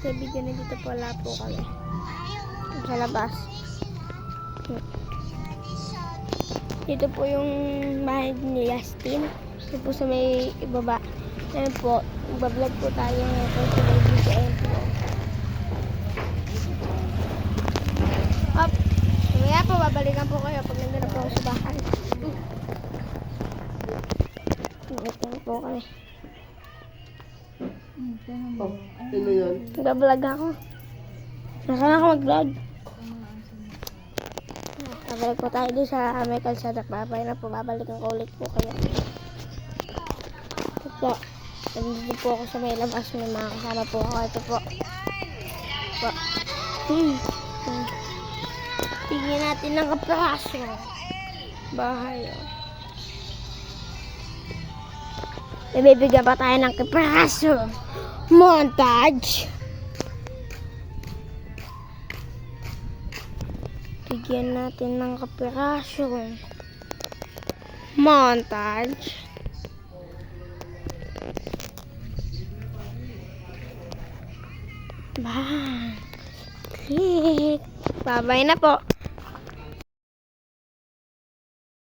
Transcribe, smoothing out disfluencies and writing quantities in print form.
Sa video na dito po, wala po kami. Sa labas. Dito po yung bahay ni Justin. Dito po sa may ibaba. Ayan po, magbablog po tayo ngayon po sa may video. Ayan po. Up! Mamaya po, babalikan po kayo pag nandun na po ako sa bahay. Nandun po kami. Oh, ano yun? Nagbablog ako. Nasaan ako mag-vlog? Babalik po tayo doon sa may kalsada. Babay na po. Babalikan ko ulit po kayo. Ito po. Nandito po ako sa may labas. May mga kasama po ako. Ito po. Po. Tingnan natin ng kapraso. Bahay. Oh. Ibibigyan pa tayo ng kapraso. Montage. Bigyan natin ng kapiraso. Montage. Bang. Click. Babay na po.